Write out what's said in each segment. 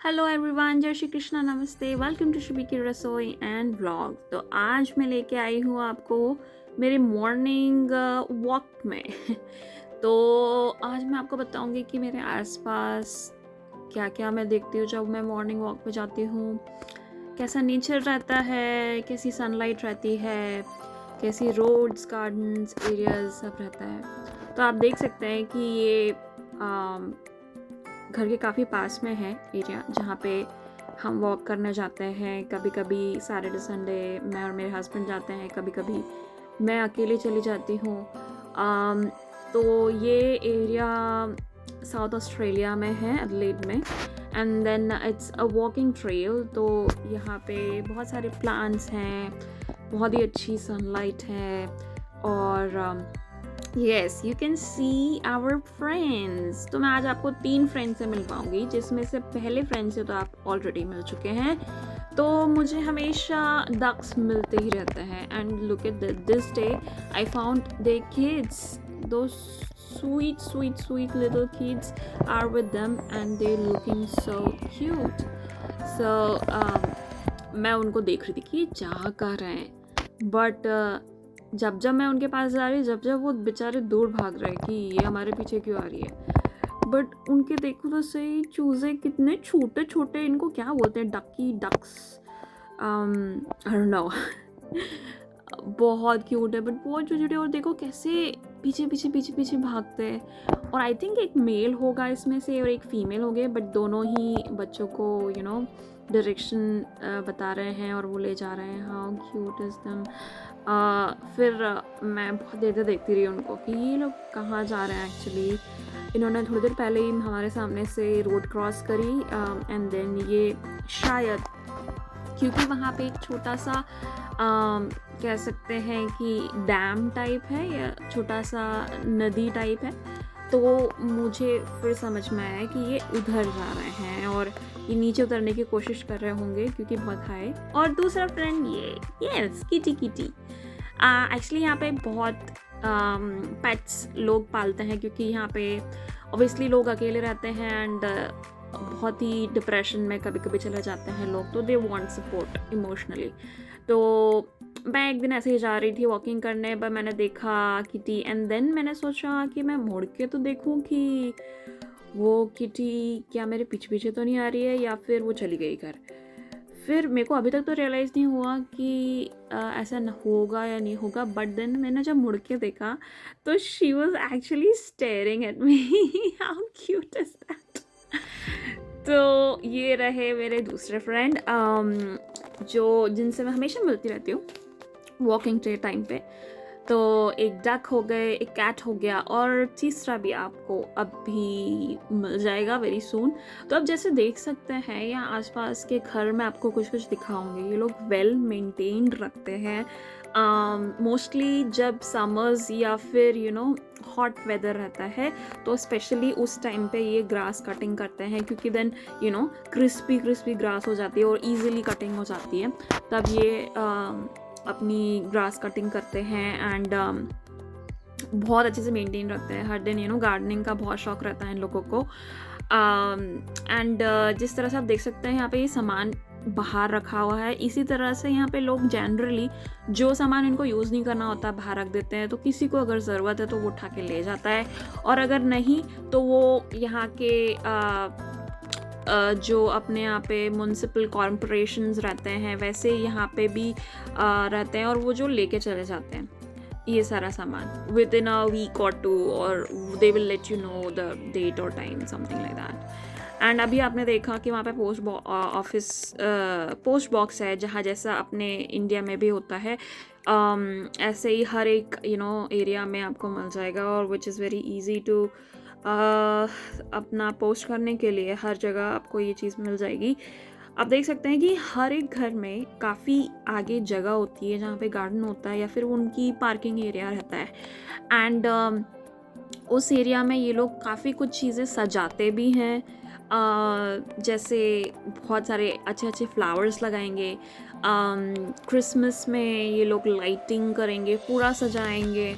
Hello everyone, जय श्री कृष्णा, नमस्ते, welcome to Shubhi की रसोई एंड व्लॉग। तो आज मैं लेके आई हूँ आपको मेरे मॉर्निंग वॉक में तो आज मैं आपको बताऊंगी कि मेरे आसपास क्या क्या मैं देखती हूँ जब मैं मॉर्निंग वॉक पे जाती हूँ, कैसा नेचर रहता है, कैसी सनलाइट रहती है, कैसी रोड्स, गार्डन्स, एरियाज सब रहता है। तो आप देख सकते हैं कि ये घर के काफ़ी पास में है एरिया जहाँ पे हम वॉक करने जाते हैं। कभी कभी सैटरडे संडे मैं और मेरे हस्बैंड जाते हैं, कभी कभी मैं अकेले चली जाती हूँ। तो ये एरिया साउथ ऑस्ट्रेलिया में है, एडलेड में, and then it's a walking trail. तो यहाँ पे बहुत सारे प्लांट्स हैं, बहुत ही अच्छी सनलाइट है और yes, you can see our friends. तो मैं आज आपको 3 फ्रेंड से मिल पाऊंगी, जिसमें से पहले फ्रेंड से तो आप ऑलरेडी मिल चुके हैं। तो मुझे हमेशा डक्स मिलते ही रहते हैं। And look at this day I found they kids, दो sweet little kids are with them and they're looking so cute. So मैं उनको देख रही थी कि जा कर रहे हैं, बट जब जब मैं उनके पास जा रही, जब जब वो बेचारे दूर भाग रहे कि ये हमारे पीछे क्यों आ रही है। बट उनके देखो तो सही, चूजे कितने छोटे छोटे, इनको क्या बोलते हैं, डक्स, आई डोंट नो बहुत क्यूट है, बट बहुत छोटे छोटे, और देखो कैसे पीछे पीछे पीछे पीछे भागते हैं। और आई थिंक एक मेल होगा इसमें से और एक फीमेल होगे, बट दोनों ही बच्चों को डायरेक्शन बता रहे हैं और वो ले जा रहे हैं। हाउ क्यूट इज दम। फिर मैं बहुत देर तक देखती रही उनको कि ये लोग कहाँ जा रहे हैं एक्चुअली। इन्होंने थोड़ी देर पहले ही हमारे सामने से रोड क्रॉस करी, एंड देन ये शायद क्योंकि वहाँ पे एक छोटा सा कह सकते हैं कि डैम टाइप है या छोटा सा नदी टाइप है, तो मुझे फिर समझ में आया कि ये उधर जा रहे हैं और ये नीचे उतरने की कोशिश कर रहे होंगे क्योंकि बहुत हाई। और दूसरा फ्रेंड ये यस, किटी किटी। एक्चुअली यहाँ पे बहुत पेट्स लोग पालते हैं क्योंकि यहाँ पे ऑब्वियसली लोग अकेले रहते हैं एंड बहुत ही डिप्रेशन में कभी कभी चले जाते हैं लोग, तो दे वांट सपोर्ट इमोशनली। तो मैं एक दिन ऐसे ही जा रही थी वॉकिंग करने, पर मैंने देखा किटी एंड देन मैंने सोचा कि मैं मुड़ के तो देखूं कि वो किटी क्या मेरे पीछे पीछे तो नहीं आ रही है या फिर वो चली गई घर। फिर मेरे को अभी तक तो रियलाइज़ नहीं हुआ कि ऐसा न होगा या नहीं होगा, बट देन मैंने जब मुड़ के देखा तो she was actually staring at me. How cute is that. तो ये रहे मेरे दूसरे फ्रेंड जो जिनसे मैं हमेशा मिलती रहती हूँ वॉकिंग के टाइम पे। तो एक डक हो गए, एक कैट हो गया, और तीसरा भी आपको अभी मिल जाएगा वेरी सून। तो आप जैसे देख सकते हैं यहाँ आसपास के घर में आपको कुछ कुछ दिखाऊंगे, ये लोग वेल मेंटेन्ड रखते हैं। मोस्टली जब समर्स या फिर हॉट वेदर रहता है तो स्पेशली उस टाइम पे ये ग्रास कटिंग करते हैं, क्योंकि देन क्रिस्पी ग्रास हो जाती है और इजीली कटिंग हो जाती है। तब ये अपनी ग्रास कटिंग करते हैं एंड बहुत अच्छे से मेंटेन रखते हैं हर दिन। गार्डनिंग का बहुत शौक रहता है इन लोगों को। एंड जिस तरह से आप देख सकते हैं यहाँ पे ये सामान बाहर रखा हुआ है, इसी तरह से यहाँ पे लोग जनरली जो सामान इनको यूज़ नहीं करना होता बाहर रख देते हैं। तो किसी को अगर ज़रूरत है तो वो उठा के ले जाता है, और अगर नहीं तो वो यहाँ के जो अपने यहाँ पे म्यूनसिपल कॉर्पोरेशंस रहते हैं वैसे यहाँ पे भी रहते हैं, और वो जो लेके चले जाते हैं ये सारा सामान विद इन अ वीक और 2, और they will let you know the date और time, something like that. And अभी आपने देखा कि वहाँ पे पोस्ट बॉक्स है, जहाँ जैसा अपने इंडिया में भी होता है ऐसे ही हर एक एरिया में आपको मिल जाएगा, और which is very easy to अपना पोस्ट करने के लिए हर जगह आपको ये चीज़ मिल जाएगी। आप देख सकते हैं कि हर एक घर में काफ़ी आगे जगह होती है जहाँ पे गार्डन होता है या फिर उनकी पार्किंग एरिया रहता है, एंड उस एरिया में ये लोग काफ़ी कुछ चीज़ें सजाते भी हैं। जैसे बहुत सारे अच्छे अच्छे फ्लावर्स लगाएंगे, क्रिसमस में ये लोग लाइटिंग करेंगे, पूरा सजाएंगे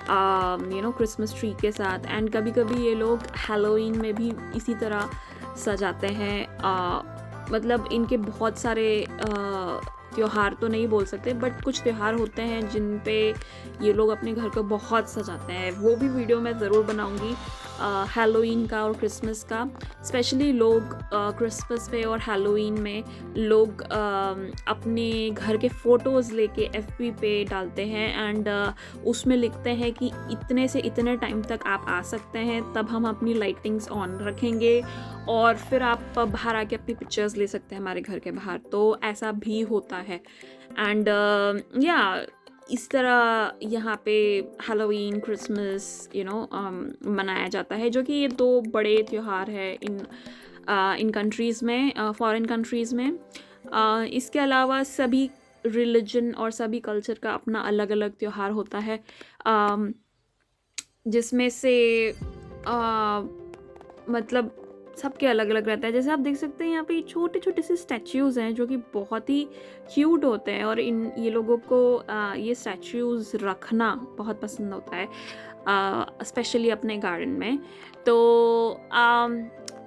क्रिसमस ट्री के साथ। एंड कभी कभी ये लोग हैलोवीन में भी इसी तरह सजाते हैं। मतलब इनके बहुत सारे त्योहार तो नहीं बोल सकते, बट कुछ त्योहार होते हैं जिन पे ये लोग अपने घर को बहुत सजाते हैं। वो भी वीडियो मैं ज़रूर बनाऊंगी, हैलोवीन का और क्रिसमस का। स्पेशली लोग क्रिसमस पे और हैलोवीन में लोग अपने घर के फ़ोटोज़ लेके एफबी पे डालते हैं एंड उसमें लिखते हैं कि इतने से इतने टाइम तक आप आ सकते हैं, तब हम अपनी लाइटिंग्स ऑन रखेंगे और फिर आप बाहर आके अपनी पिक्चर्स ले सकते हैं हमारे घर के बाहर। तो ऐसा भी होता है एंड या इस तरह यहाँ पे हैलोवीन, क्रिसमस मनाया जाता है, जो कि ये दो बड़े त्योहार है इन कंट्रीज़ में, फॉरेन कंट्रीज़ में। इसके अलावा सभी रिलीजन और सभी कल्चर का अपना अलग अलग त्योहार होता है, जिसमें से मतलब सबके अलग अलग रहता है। जैसे आप देख सकते हैं यहाँ पे छोटे छोटे से स्टैच्यूज़ हैं जो कि बहुत ही क्यूट होते हैं और ये लोगों को ये स्टैच्यूज़ रखना बहुत पसंद होता है, स्पेशली अपने गार्डन में। तो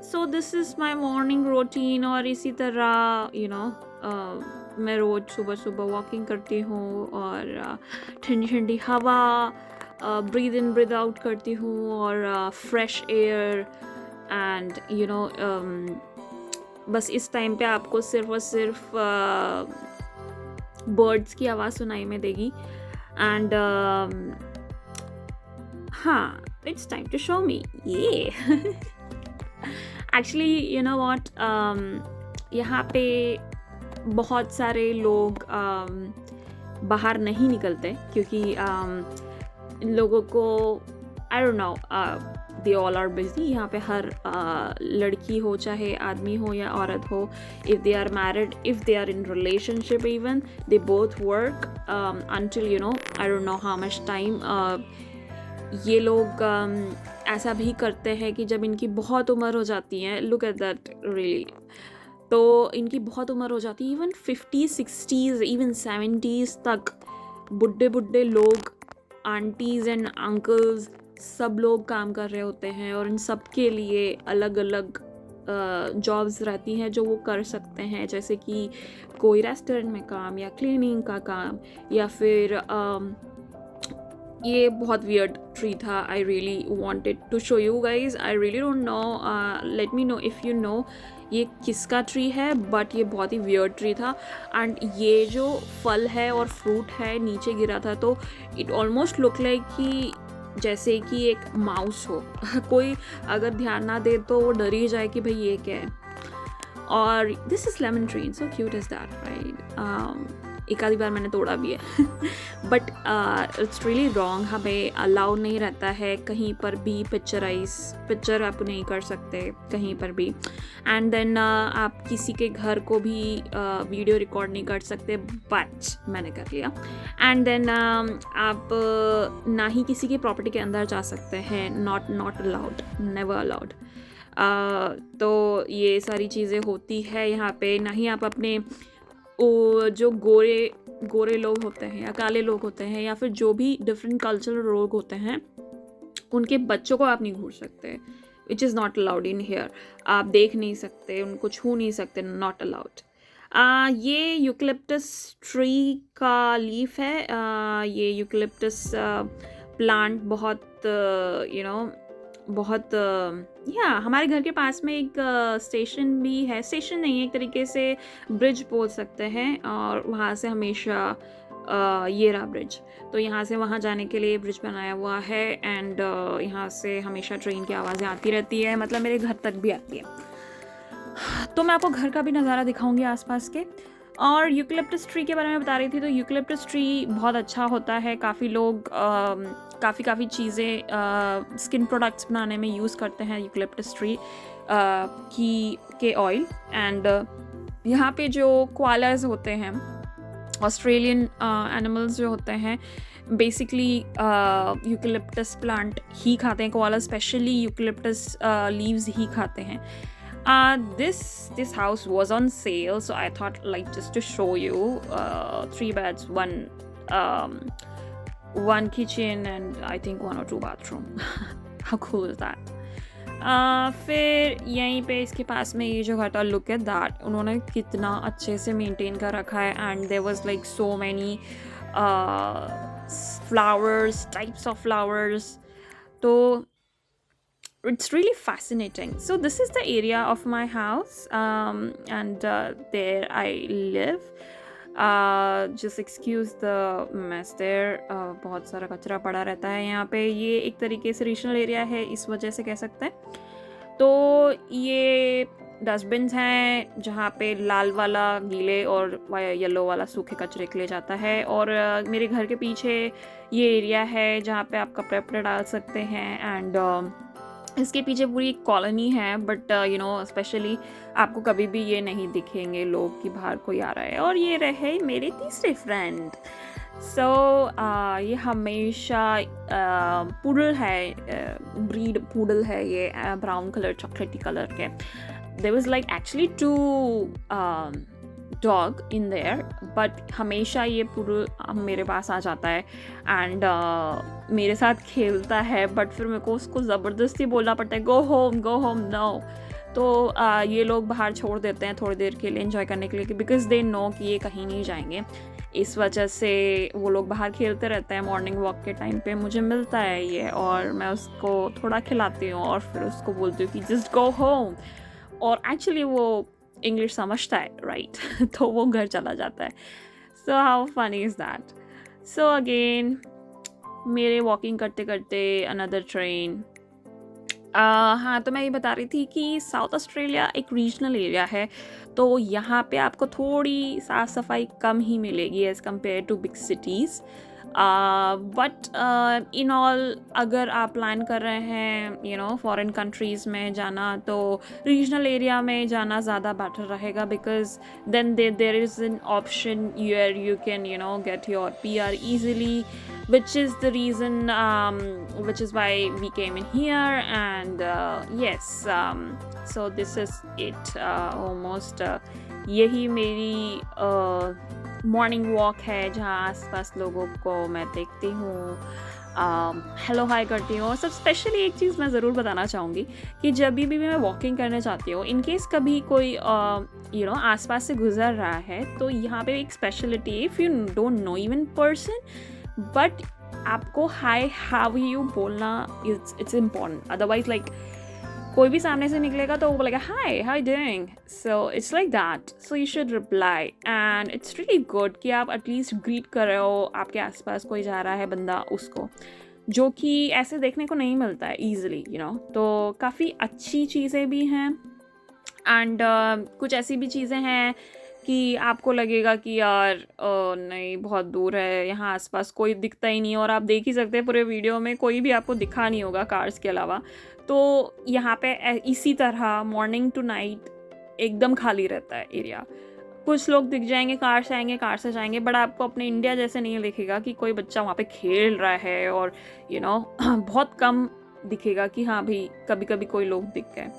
so this is my morning routine. और इसी तरह मैं रोज़ सुबह सुबह वॉकिंग करती हूँ और ठंडी ठंडी हवा ब्रीद इन ब्रीद आउट करती हूँ और फ्रेश एयर एंड बस इस टाइम पे आपको सिर्फ और सिर्फ बर्ड्स की आवाज़ सुनाई में देगी एंड हाँ, it's time to show me ये एक्चुअली यू नो व्हाट, यहाँ पे बहुत सारे लोग बाहर नहीं निकलते क्योंकि लोगों को I don't know, they all are busy. यहाँ पे हर लड़की हो चाहे आदमी हो या औरत हो, if they are married, if they are in relationship, even they both work until I don't know how much time. ये लोग ऐसा भी करते हैं कि जब इनकी बहुत उम्र हो जाती है, लुक एट दैट रियली, तो इनकी बहुत उम्र हो जाती है, even 50s 60s even 70s तक बुढ़े बुढ़े लोग, आंटीज़ एंड अंकल्स, सब लोग काम कर रहे होते हैं और इन सब के लिए अलग अलग जॉब्स रहती हैं जो वो कर सकते हैं, जैसे कि कोई रेस्टोरेंट में काम या क्लीनिंग का काम या फिर ये बहुत वियर्ड ट्री था। I really wanted to show you guys, I really don't know, let me know if you know ये किसका ट्री है, बट ये बहुत ही वियर्ड ट्री था एंड ये जो फल है और फ्रूट है नीचे गिरा था, तो इट ऑलमोस्ट लुक लाइक कि जैसे कि एक माउस हो कोई अगर ध्यान ना दे तो वो डर ही जाए कि भाई ये क्या है। और this is lemon tree, so cute is that right. एक आधी बार मैंने तोड़ा भी है बट इट्स रियली रॉन्ग, हमें अलाउ नहीं रहता है कहीं पर भी पिक्चर आप नहीं कर सकते कहीं पर भी। एंड देन आप किसी के घर को भी वीडियो रिकॉर्ड नहीं कर सकते, बट मैंने कर लिया। एंड देन आप ना ही किसी की प्रॉपर्टी के अंदर जा सकते हैं, नॉट अलाउड, नेवर अलाउड। तो ये सारी चीज़ें होती है यहाँ पे। ना ही आप अपने जो गोरे लोग होते हैं या काले लोग होते हैं या फिर जो भी डिफरेंट कल्चरल लोग होते हैं, उनके बच्चों को आप नहीं घूर सकते, which is not allowed in here. आप देख नहीं सकते, उनको छू नहीं सकते, नॉट अलाउड। ये यूकलिप्टस ट्री का लीफ है। ये यूकलिप्टस प्लांट बहुत या हमारे घर के पास में एक स्टेशन भी है, स्टेशन नहीं है, एक तरीके से ब्रिज बोल सकते हैं, और वहाँ से हमेशा ये रहा ब्रिज, तो यहाँ से वहाँ जाने के लिए ब्रिज बनाया हुआ है एंड यहाँ से हमेशा ट्रेन की आवाज़ें आती रहती है, मतलब मेरे घर तक भी आती है। तो मैं आपको घर का भी नज़ारा दिखाऊंगी आसपास के। और यूकलिप्टस ट्री के बारे में बता रही थी, तो यूकलिप्टस ट्री बहुत अच्छा होता है। काफ़ी लोग काफ़ी चीज़ें स्किन प्रोडक्ट्स बनाने में यूज़ करते हैं यूकलिप्टस ट्री के ऑयल। एंड यहाँ पे जो कोआलास होते हैं, ऑस्ट्रेलियन एनिमल्स जो होते हैं, बेसिकली यूकलिप्टस प्लांट ही खाते हैं। कोआला स्पेशली यूकलिप्टस लीव्स ही खाते हैं। This house was on sale, so I thought like just to show you 3 beds, one kitchen and I think 1 or 2 bathroom. How cool is that? फिर यहीं पे इसके पास में ये जो घर था, लुक एट दैट, उन्होंने कितना अच्छे से मेंटेन कर रखा है and there was like so many flowers, types of flowers. तो it's really fascinating. So this is the area of my house, and there I live. Just excuse the mess there. बहुत सारा कचरा पड़ा रहता है यहाँ पे. ये एक तरीके से रीजनल एरिया है, इस वजह से कह सकते हैं. तो ये डस्टबिन्स हैं जहाँ पे लाल वाला गीले और येलो वाला सूखे कचरे के लिए जाता है. और मेरे घर के पीछे ये एरिया है जहाँ पे आप कपड़े वपड़े डाल सकते हैं. एंड इसके पीछे पूरी एक कॉलोनी है, बट यू नो स्पेशली आपको कभी भी ये नहीं दिखेंगे लोग कि बाहर कोई आ रहा है. और ये रहे मेरे तीसरे फ्रेंड. सो ये हमेशा पूडल है, ब्रीड पूडल है ये, ब्राउन कलर चॉकलेटी कलर के. There was like actually 2 dog in there, but हमेशा ये पूडल मेरे पास आ जाता है एंड मेरे साथ खेलता है. बट फिर मेरे को उसको ज़बरदस्ती बोलना पड़ता है, गो होम नो. तो ये लोग बाहर छोड़ देते हैं थोड़ी देर के लिए एंजॉय करने के लिए, बिकॉज दे नो कि ये कहीं नहीं जाएंगे. इस वजह से वो लोग बाहर खेलते रहते हैं. मॉर्निंग वॉक के टाइम पे मुझे मिलता है ये, और मैं उसको थोड़ा खिलाती हूँ और फिर उसको बोलती हूँ कि जस्ट गो होम. और एक्चुअली वो इंग्लिश समझता है, राइट? तो वो घर चला जाता है. So how funny is that. So again मेरे वॉकिंग करते करते अनदर ट्रेन. हाँ, तो मैं ये बता रही थी कि साउथ ऑस्ट्रेलिया एक रीजनल एरिया है, तो यहाँ पे आपको थोड़ी साफ़ सफाई कम ही मिलेगी as compare to big cities. But in all अगर आप प्लान कर रहे हैं यू नो फॉरेन कंट्रीज़ में जाना, तो रीजनल एरिया में जाना ज़्यादा बेटर रहेगा, because then there is an option your you can you know get your PR easily, which is the reason which is why we came in here. And yes, so this is it. Almost यही मेरी morning walk है, जहाँ आसपास लोगों को मैं देखती हूँ, हेलो हाय करती हूँ. और सब स्पेशली एक चीज़ मैं ज़रूर बताना चाहूँगी कि जब भी मैं वॉकिंग करने जाती हूँ, इन केस कभी कोई यू नो आसपास से गुजर रहा है, तो यहाँ पे एक speciality, if you don't know even person, but आपको हाय हाउ यू बोलना इट्स इम्पॉर्टेंट. अदरवाइज लाइक कोई भी सामने से निकलेगा तो वो बोलेगा hi how doing. So it's like that. So you should reply, and it's really good कि आप एटलीस्ट ग्रीट कर रहे हो. आपके आसपास कोई जा रहा है बंदा, उसको, जो कि ऐसे देखने को नहीं मिलता है ईजिली, यू नो. तो काफ़ी अच्छी चीज़ें भी हैं, एंड कुछ ऐसी भी चीज़ें हैं कि आपको लगेगा कि यार नहीं बहुत दूर है, यहाँ आसपास कोई दिखता ही नहीं. और आप देख ही सकते हैं पूरे वीडियो में कोई भी आपको दिखा नहीं होगा कार्स के अलावा. तो यहाँ पे इसी तरह मॉर्निंग टू नाइट एकदम खाली रहता है एरिया. कुछ लोग दिख जाएंगे, कार से आएंगे, कार से जाएंगे, बट आपको अपने इंडिया जैसे नहीं दिखेगा कि कोई बच्चा वहाँ पे खेल रहा है, और यू नो बहुत कम दिखेगा कि हाँ भाई कभी कभी कोई लोग दिख गए.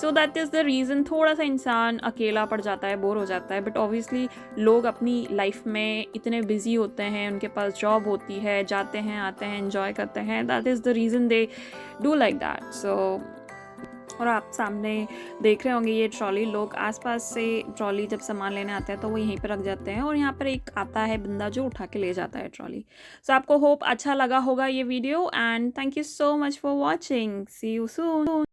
So that is the reason थोड़ा सा इंसान अकेला पड़ जाता है, बोर हो जाता है. बट ऑब्वियसली लोग अपनी लाइफ में इतने बिजी होते हैं, उनके पास जॉब होती है, जाते हैं आते हैं, एंजॉय करते हैं. That is the reason they do like that. So और आप सामने देख रहे होंगे ये ट्रॉली, लोग आसपास से ट्रॉली जब सामान लेने आते हैं तो वो यहीं पर रख जाते हैं, और यहाँ पर एक आता है बंदा जो उठा के ले जाता है ट्रॉली. सो आपको होप अच्छा लगा होगा ये video, and thank you so much for watching. See you soon.